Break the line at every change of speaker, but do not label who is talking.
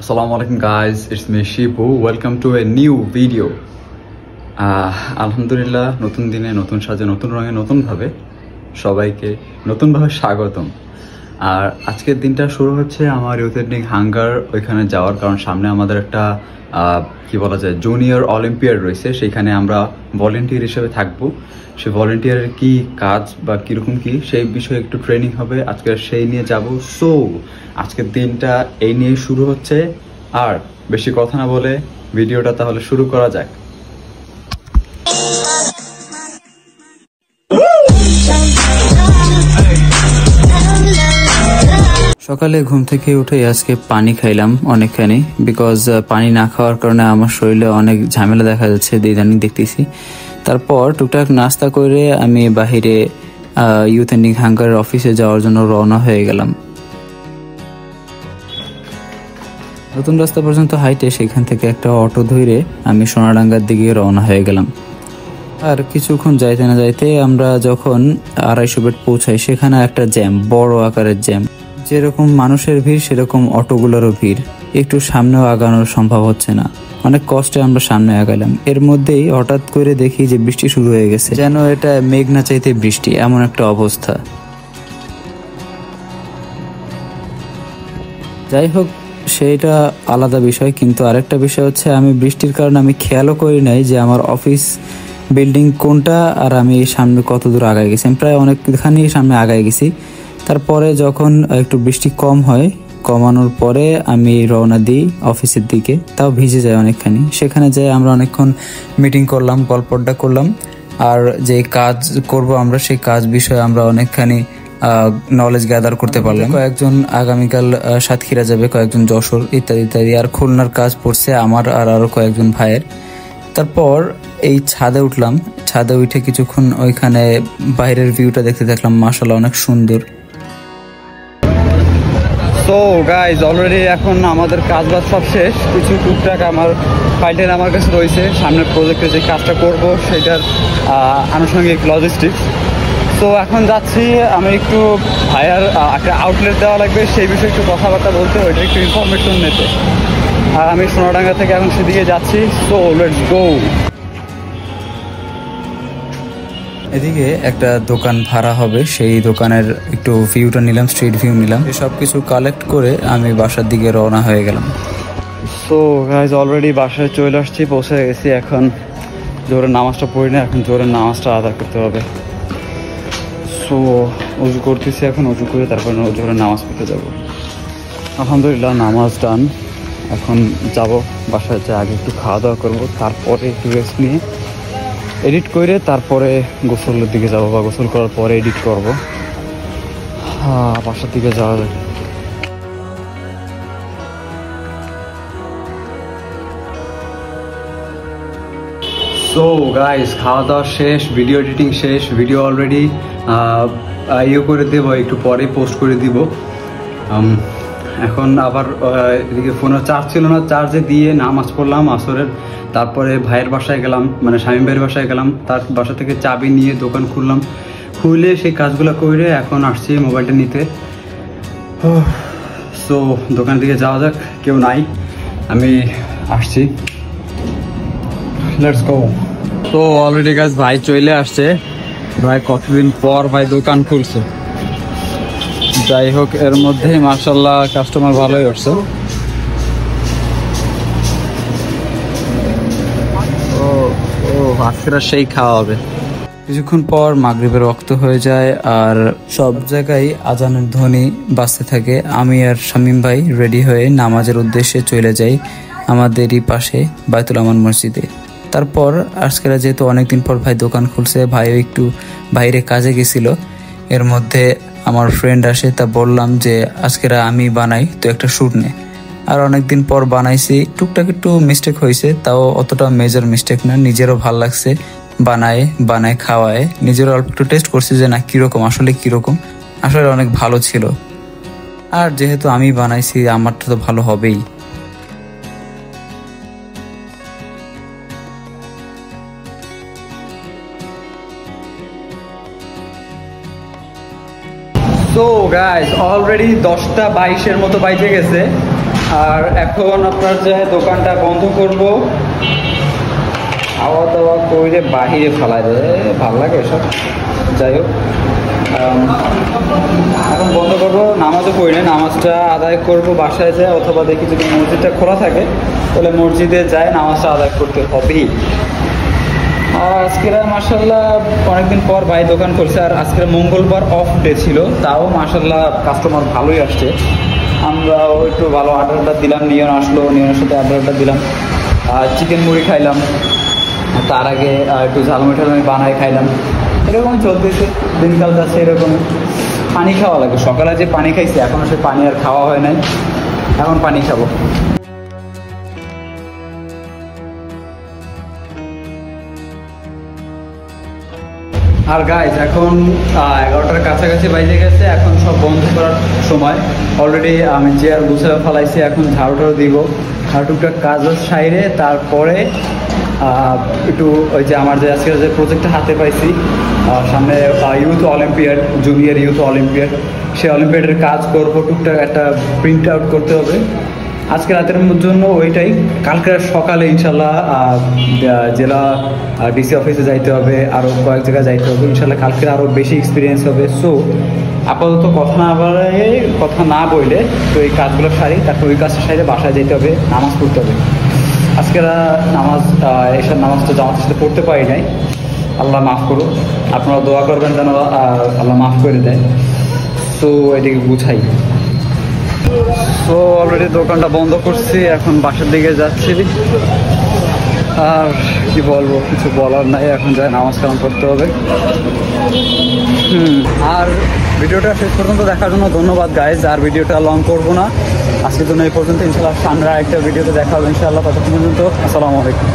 Assalamualaikum guys, it's me Shibu. Welcome to a new video. আলহামদুলিল্লাহ নতুন দিনে নতুন সাজে নতুন রঙে নতুন ভাবে সবাইকে নতুন ভাবে স্বাগতম। আর আজকের দিনটা শুরু হচ্ছে আমার ইউথ এথনিক হাঙ্গার ওইখানে যাওয়ার কারণ সামনে আমাদের একটা কি বলা যায় জুনিয়র অলিম্পিয়াড রয়েছে, সেইখানে আমরা ভলেন্টিয়ার হিসেবে থাকবো। সেই ভলেন্টিয়ারের কি কাজ বা কীরকম কি সেই বিষয়ে একটু ট্রেনিং হবে, আজকে সেই নিয়ে যাব। সো আজকের দিনটা এই নিয়ে শুরু হচ্ছে। আর বেশি কথা না বলে ভিডিওটা তাহলে শুরু করা যাক। সকালে ঘুম থেকে উঠে আজকে পানি খাইলাম অনেকখানি, বিকজ পানি না খাওয়ার কারণে আমার শরীরে অনেক ঝামেলা দেখা যাচ্ছে, ইদানিং দেখতেছি। তারপর টুকটাক নাস্তা করে আমি বাহিরে ইউথ এথনিক হাঙ্গারের অফিসে যাওয়ার জন্য রওনা হয়ে গেলাম। নতুন রাস্তা পর্যন্ত হাইটে সেখান থেকে একটা অটো ধরে আমি সোনাডাঙ্গার দিকে রওনা হয়ে গেলাম। আর কিছুক্ষণ যাইতে না যাইতে আমরা যখন 250 বেড পৌঁছাই সেখানে একটা জ্যাম, বড় আকারের জ্যাম। যেরকম মানুষের ভিড় সেরকম অটোগুলোরও ভিড়, একটু সামনেও আগানোর সম্ভব হচ্ছে না। অনেক কষ্টে আমরা সামনে আগালাম। এর মধ্যেই হঠাৎ করে দেখি যে বৃষ্টি শুরু হয়ে গেছে, যেন এটা মেঘ না চাইতে বৃষ্টি, এমন একটা অবস্থা। যাই হোক, সেইটা আলাদা বিষয়। কিন্তু আরেকটা বিষয় হচ্ছে আমি বৃষ্টির কারণে আমি খেয়ালও করি নাই যে আমার অফিস বিল্ডিং কোনটা আর আমি সামনে কত দূর আগায় গেছি। আমি প্রায় অনেকখানি সামনে আগায় গেছি। তারপরে যখন একটু বৃষ্টি কম হয়, কমানোর পরে আমি রওনা দিই অফিসের দিকে, তাও ভিজে যায় অনেকখানি। সেখানে যাই আমরা অনেকক্ষণ মিটিং করলাম, গল্পটা করলাম। আর যে কাজ করব আমরা সেই কাজ বিষয়ে আমরা অনেকখানি নলেজ গ্যাদার করতে পারলাম। কয়েকজন আগামীকাল সাতক্ষীরা যাবে, কয়েকজন যশোর ইত্যাদি ইত্যাদি। আর খুলনার কাজ পড়ছে আমার আর আরো কয়েকজন ভাইয়ের। তারপর এই ছাদে উঠলাম। ছাদে উঠে কিছুক্ষণ ওইখানে বাইরের ভিউটা দেখতে থাকলাম। মাশাআল্লাহ অনেক সুন্দর। সো গাইজ অলরেডি এখন আমাদের কাজ বাজ সব শেষ। কিছু টুকটাক আমার ফাইলটা আমার কাছে রয়েছে, সামনের প্রজেক্টে যে কাজটা করব সেটার আনুষঙ্গিক লজিস্টিক্স। তো এখন যাচ্ছি আমি একটু ভাইয়ার একটা আউটলেট দেওয়া লাগবে, সেই বিষয়ে একটু কথাবার্তা বলতে, ওইটা একটু ইনফরমেশন নিতে। আর আমি সোনাডাঙ্গা থেকে এখন সেদিকে যাচ্ছি। So let's go. এদিকে একটা দোকান ভাড়া হবে, সেই দোকানের একটু ভিউটা নিলাম, স্ট্রিট ভিউ নিলাম। সব কিছু কালেক্ট করে আমি বাসার দিকে রওনা হয়ে গেলাম। সো গাইজ অলরেডি বাসায় চলে আসছি, পৌঁছে গেছি। এখন জোরের নামাজটা পড়ি না, এখন জোরের নামাজটা আদায় করতে হবে। সো উজু করতেছি এখন, উজু করে তারপর জোরের নামাজ পড়তে যাবো। আলহামদুলিল্লাহ নামাজ ডান। এখন যাব বাসায়, যে আগে একটু খাওয়া দাওয়া করবো, তারপরে একটু রেস্ট নিয়ে এডিট করে তারপরে গোসলের দিকে যাব, বা গোসল করার পরে এডিট করব। বাসার দিকে যাওয়া যায়। সো গাইস খাওয়া দাওয়া শেষ, ভিডিও এডিটিং শেষ, ভিডিও অলরেডি করে দেবো, একটু পরে পোস্ট করে দিব। এখন আবার এদিকে ফোনের চার্জ ছিল না, চার্জে দিয়ে নামাজ পড়লাম আসরের। তারপরে ভাইয়ের বাসায় গেলাম, মানে শামীম ভাইয়ের বাসায় গেলাম। তার বাসা থেকে চাবি নিয়ে দোকান খুললাম, খুলে সেই কাজগুলো করে এখন আসছি মোবাইলটা নিতে। সো দোকানের দিকে যাওয়া যাক, কেউ নাই, আমি আসছি। Let's go. তো অলরেডি গাছ ভাই চলে আসছে। ভাই কতদিন পর ভাই দোকান খুলছে। যাই হোক, এর মধ্যে মাশাআল্লাহ কাস্টমার ভালোই আসছে। আজকেরা সেই খাওয়া হবে। কিছুক্ষণ পর মাগরিবের ওয়াক্ত হয়ে যায় আর সব জায়গায় আজানের ধ্বনি বাজতে থাকে। আমি আর শামীম ভাই রেডি হয়ে নামাজের উদ্দেশ্যে চলে যাই আমাদেরই পাশে বায়তুল আমান মসজিদে। তারপর আজকেরা যেহেতু অনেকদিন পর ভাই দোকান খুলছে, ভাইও একটু বাইরে কাজে গেছিল। এর মধ্যে আমার ফ্রেন্ড আসে, তা বললাম যে আজকেরা আমি বানাই, তো একটা শ্যুট নে। আর অনেকদিন পর বানাইছি, টুকটাক একটু মিস্টেক হয়েছে, তাও অতটা মেজর মিস্টেক না। নিজেরও ভাল লাগছে, বানায় খাওয়ায়। নিজেরও অল্প একটু টেস্ট করছি যে না কিরকম, আসলে কিরকম। আসলে অনেক ভালো ছিল। আর যেহেতু আমি বানাইছি আমারটা তো ভালো হবেই। সো গাইস অলরেডি 10টা 22-এর মতো বাইজে গেছে। আর এখন আপনার যে দোকানটা বন্ধ করব, খাওয়া দাওয়া করে বাহিরে ফেলা যায়, ভালো লাগে এসব। যাই হোক, এখন বন্ধ করবো, নামাজও পড়ি না, নামাজটা আদায় করব বাসায় যায়, অথবা দেখি যদি মসজিদটা খোলা থাকে তাহলে মসজিদে যায় নামাজটা আদায় করতে হবেই। আর আজকের মাশাল্লাহ অনেকদিন পর ভাই দোকান করছে, আর আজকের মঙ্গলবার অফ ডে ছিল, তাও মাশাল্লাহ কাস্টমার ভালোই আসছে। আমরাও একটু ভালো আড্ডা দিলাম, নিয়ন আসলো, নিয়নের সাথে আড্ডা দিলাম, আর চিকেন মুড়ি খাইলাম, তার আগে একটু ঝালমুড়ি টালমুড়ি বানায় খাইলাম। এরকম চলতেছে, দিনকাল যাচ্ছে এরকম। পানি খাওয়া লাগে, সকালে যে পানি খাইছি এখনও সে পানি আর খাওয়া হয় নাই, এখন পানি খাবো। আর গাইজ এখন 11টার কাছাকাছি বাইজে গেছে, এখন সব বন্ধ করার সময়। অলরেডি আমি চেয়ার গুছায় ফেলাইছি, এখন ঝাড়ু টাড়ু দিব, আর টুকটাক কাজ সাইরে তারপরে একটু ওই যে আমার যে আজকে যে প্রজেক্টটা হাতে পাইছি সামনে, youth olympiad, junior youth olympiad, সেই অলিম্পিয়াডের কাজ করবো, টুকটাক একটা প্রিন্ট আউট করতে হবে আজকে রাতের জন্য ওইটাই। কালকে সকালে ইনশাল্লাহ জেলা ডিসি অফিসে যাইতে হবে, আরও কয়েক জায়গায় যাইতে হবে ইনশাল্লাহ, কালকে আরও বেশি এক্সপিরিয়েন্স হবে। সো আপাতত কথা না বললে তো এই কাজগুলো সারি, তারপর ওই কাজটা সারিয়ে বাসায় যেতে হবে, নামাজ পড়তে হবে। আজকে নামাজ এসব নামাজটা জামাতের সাথে পড়তে পারি নাই, আল্লাহ মাফ করুন। আপনারা দোয়া করবেন যেন আল্লাহ মাফ করে দেয়। তো এদিকে বুঝাই। তো অলরেডি দোকানটা বন্ধ করছি, এখন বাসার দিকে যাচ্ছি। আর কি বলবো, কিছু বলার নাই, এখন যাই নামাজ কালাম করতে হবে। আর ভিডিওটা শেষ পর্যন্ত দেখার জন্য ধন্যবাদ গাইজ। আর ভিডিওটা লং করবো না আজকের জন্য এই পর্যন্ত, ইনশাল্লাহ সামনে আরেকটা ভিডিওতে দেখা হবে ইনশাআল্লাহ। ততক্ষণ পর্যন্ত আসসালামু আলাইকুম।